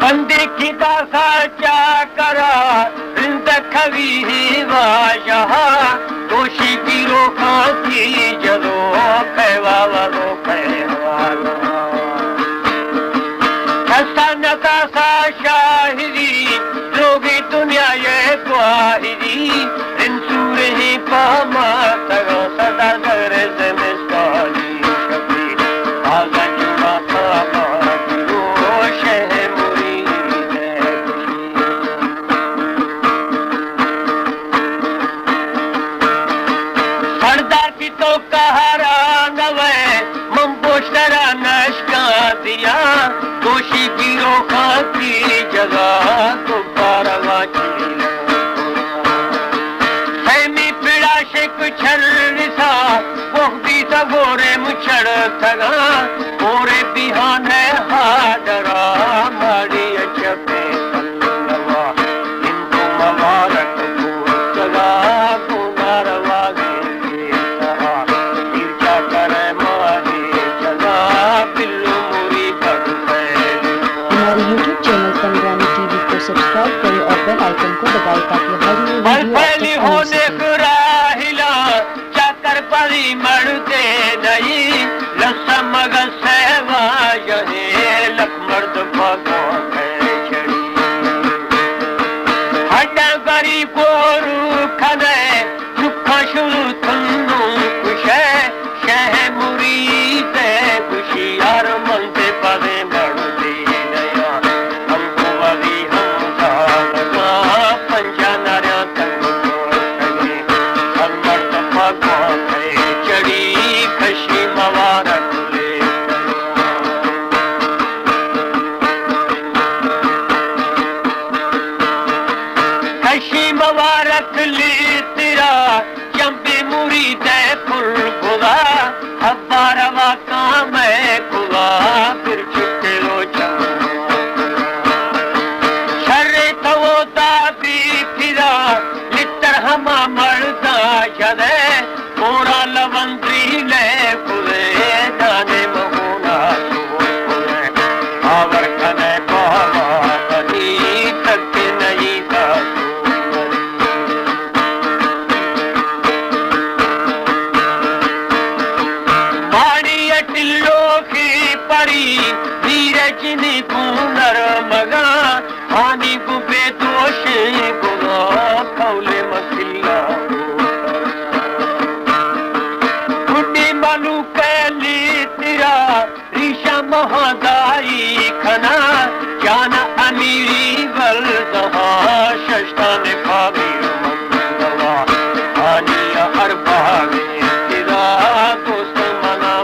बंदे की दासाच्या करा रिंद खवी वाजहा दोषी की रोखा की जलो कैवावा रो कैवाला ऐसा नकाशा शाहिरी लोगी दुनिया ये ग्वाहिरी रिंसूर ही पामा तगा सदा घर से मिस्ताली शबीर आगा जुड़ा पामा सरदार की तो कहारा नवे मंबोशरा नशका दिया दोषी गिरोह की जगह तो पारवा हैमी पीड़ा से कुछ सा वो भी सगोरे मुछड़ थगा ओरे बिहाने हाडरा मारी चपे सल्लवा हिंदू मवारक को सगा को नारवा सब्सक्राइब करें और बेल आइकन को दबाएं ताकि हर वीडियो होने राहिला चाकर परी मरते नहीं लसमग सेवा यहे लखमर्द पगो छड़ी हड्डा गरी गोरू खने दुख शुरू थन्नु खुशे शह मुरीद खुशियार मन से पदे मरते नया हमको वही मुबारक ली तेरा चंबे मुरी दे फुल खुदा हब्बारवा काम है खुदा फिर छुट्टे लो शर्रे तो दादी फिरा लिटर हमा मरदा जदे मोरा लवंद्री ले खुदे दाने महोना खुदे आवर कने बाबा कहीं तक नहीं था नीरज ने पुनर मगा हानि गुबे दोष गुना कौले मसिला गुड्डी मालू कैली तेरा ऋषा महादाई खना जाना अमीरी वल दहा शस्ता ने भाभी मंगवा हानि हर भागे तेरा दोस्त मना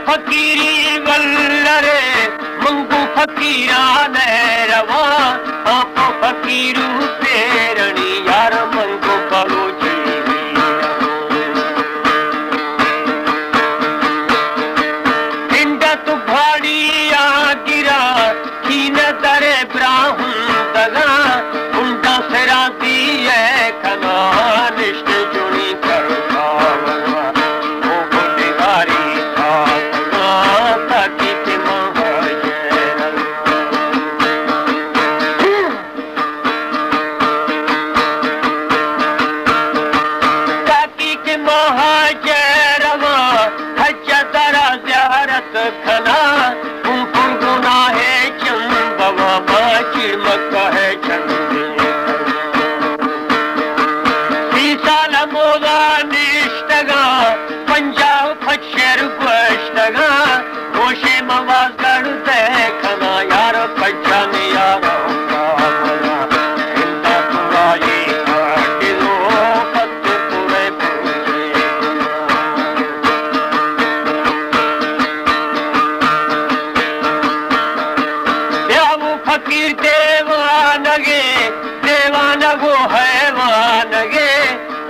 फकीरी वल्लरे मंगू फकीरा ने रवा आपो फकीरू पेरणी यार मंगू बलो इंडा तु भाड़िया गिरा कीन दरे ब्राह्मण दगा उंडा सेरा दिए खना निष्ठ जुड़ी कर खना उनपुर गुना है चंद बाबा चिड़मक है चंद साल मोदा निष्ठगा पंजाब फशर गोश्तगा गोशे मवाज करते खना यार पहचान यार फकीर देवानगे देवानगो हैवानगे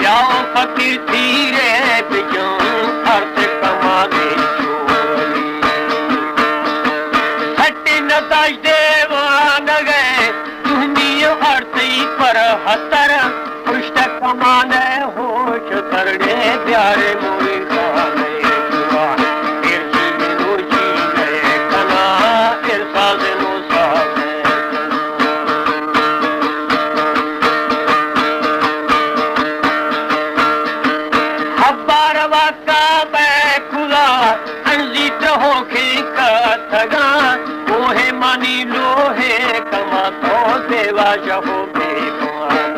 याओ फकीर धीरे बिजो अर्थ कमाने हट्टी नताश देवानगे दुनिया अर्थ पर हतर पृष्ठ कमाने होश तरड़े प्यारे मोरी साले जुआ इर्जी नो जी गए कना इरसाज नो साले हब्बार वाका मैं खुदा अंजी हो के कथगा ओहे मानी लोहे कमा तो देवा जहो बेगुमान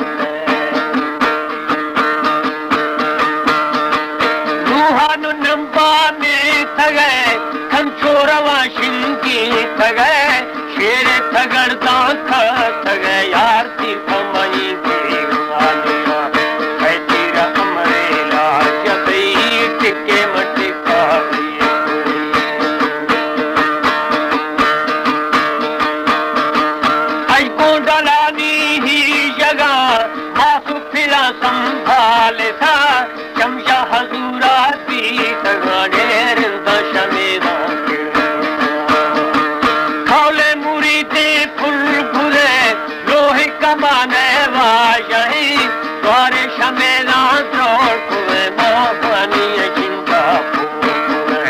रूहानु नंबा में थगे कंचोरवा शिंकी थगे शेर थगड़ता थगे यार ती कमाई बेगुमान है तेरा अमरेला जबई टिके मटिका डलानी ही जगह मासु फिरा संभाले था चमचा हजूरा पी तगाड़े रिंदा शमेदा खौले मुरी ते फुल भुले लोहे कमाने वाजही द्वारे शमेदा द्रोड़ कुए माफानी जिंदा फूले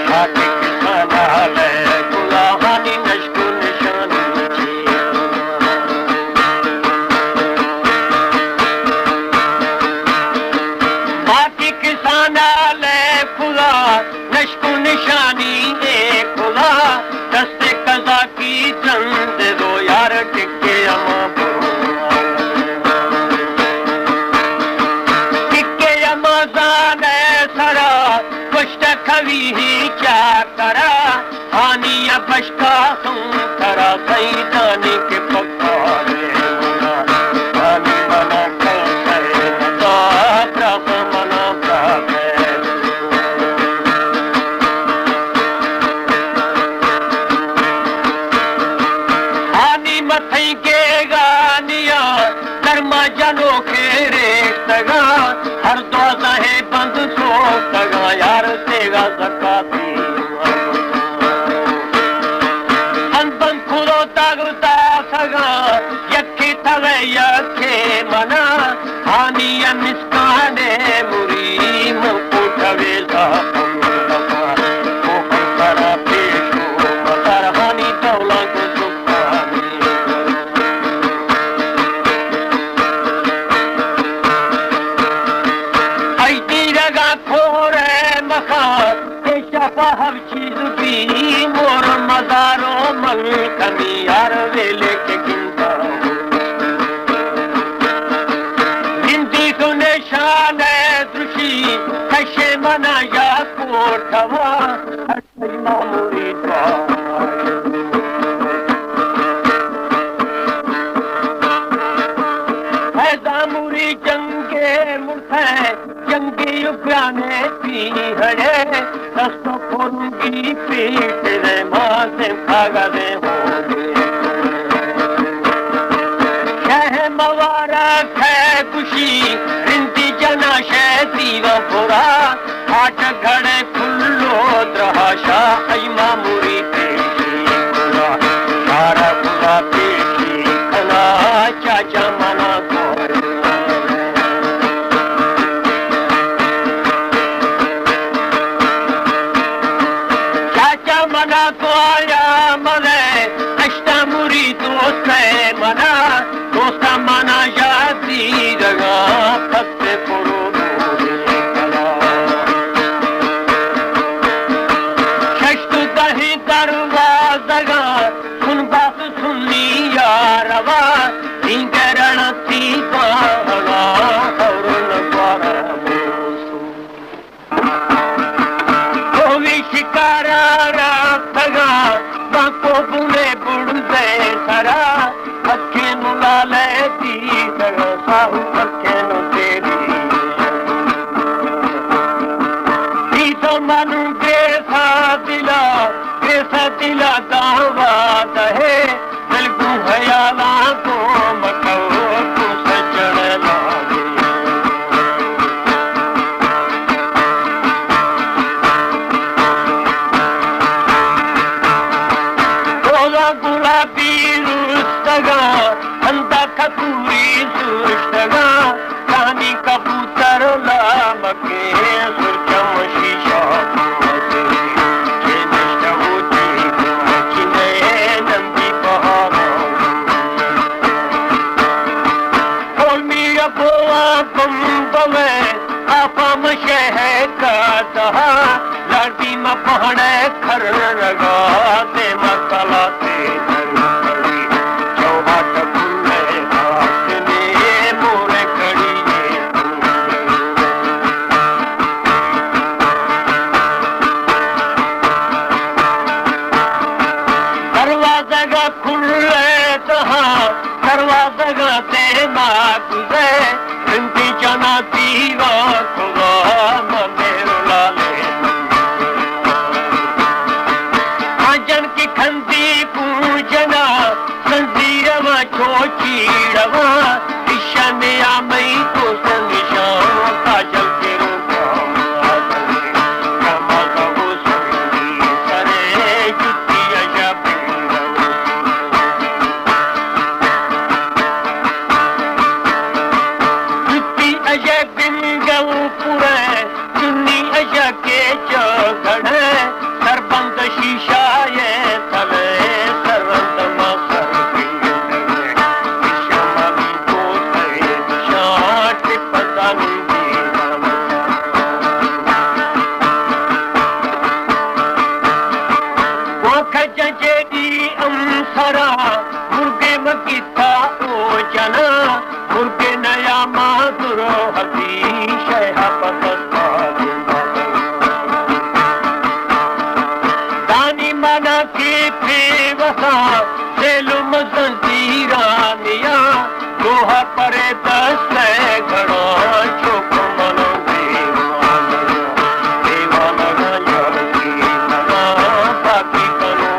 छाती किसाना ले गुलाहानी नश्को निशानी नश्को निशानी ए खुदा दस्ते कजा की चंद दो यार टिके अमा टिके अमाजान सरा कुछ कवि ही क्या करा हानि बशका तुम करा सही जाने के पकारे हानि मना कैसे प्राप मना प्राप मथई के गानिया धर्मा जनो खेरे तगा हर द्वाजा है बंद सो तगा यार तेगा जकाती अंतन खुदो तागता सगा यक्की तवे यक्के मना हानी अनिस्काने मुरी मुकुटवे जापन लगा कोपन करा पेशो मतर हानी दौला को हर चीज भी मोर मदारो मल कमी यार वेले के गिनता गिनती को निशान दृषि कशे मना या कोठवा मामूरी दामुरी जंगे मुर्थे जंगी उग्राने पी हड़े दस्तो खोरूंगी पीठ रे माँ से भागा दे होंगे शह मवारक है खुशी रिंती जना शैती व पुरा हाट घड़े खुल्लो द्रहाशा ऐमा मुरी पेशी पुरा सारा पुरा पेशी कना चाचा मना मना को आया मने अष्टा मुरी दोस्त है मना दोस्ता मना यादी जगा फते पुरो शष्ट दही दरवाज़गा सुन बात सुननी यारवा इंगरण थी पाहगा और नवारा कोवी शिकारा बाको बुने बुड़दे सरा अखे नु लाले दी सगा साहू अखे नु तेरी दी तो मनु बेसा दिला दावा दहे बिल्कु हयाला को मको को सजण लागे गुलाबी रुस्तगा अंधा कपूरी सुष्टगा कहानी कबूतर लामके शहर का दहा लड़की में पहने खर लगा ते मसाला ते चौहाट खुले हाथ ने मोरे खड़ी दरवाजा का खुले दहा दरवाजा ते माँ गुजे इनकी जना दीवा खुदा मेरे लाले आजन की खंदी पूजना संजीर में चोचीड़वा ईशन या मई को संशान काजल के रूपा कमा कबू संगी सरे जुती अजब के चौगढ़ सरबंद शीशा ये तले सरबंद मसर शमाली को तले शाट पता नहीं वो खजेदी अंसरा मुर्गे मकीता ओ जना मुर्गे नया माधुरो हदी शहा पता मना की प्रेवसा सेलुम संजीरानिया लोहा परे दस घड़ो चुप मनो देवाना की मना बाकी करो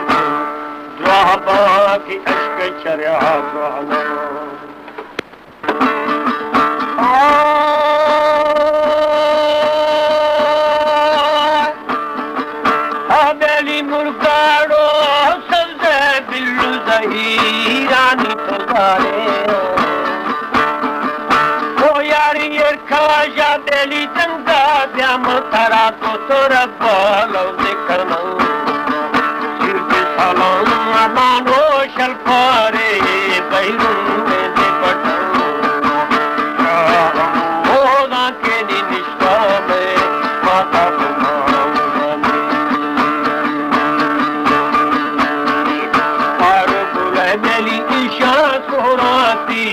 द्वाबा की अश्क चर्या द्वाना मुर्गाड़ो सबसे बिल्लू जहीरानी तो जाने ओ यारी ये खाजा बेली जंगा ब्याम थरा तो तोरा बालो देखना सिर के सलाम मानो शल्पारे बैरून में दे पटन होना के निष्ठा में माता मेली ईशा सोराती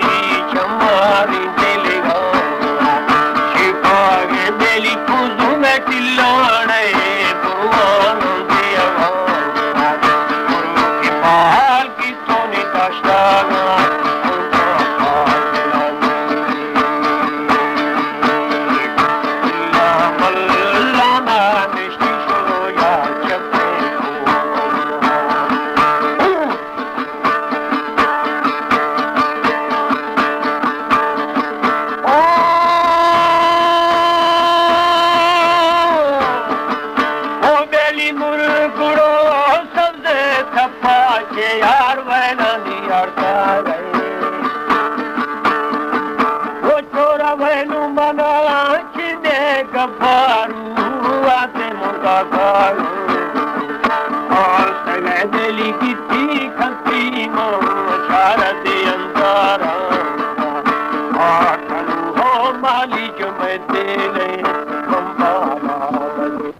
चमारी दिलगा शिपागे मेली कुजू में टिल्लाने भगवान दिया की पाल की सोनी ताशना यार वैना नियारता गए वो छोरा वैनु मना चिने गफारू आते मुर्गा खारू और सगे दिली की थी खती मो शारद अंधारा आठनु हो माली जो मैं दे ले कंबाला बले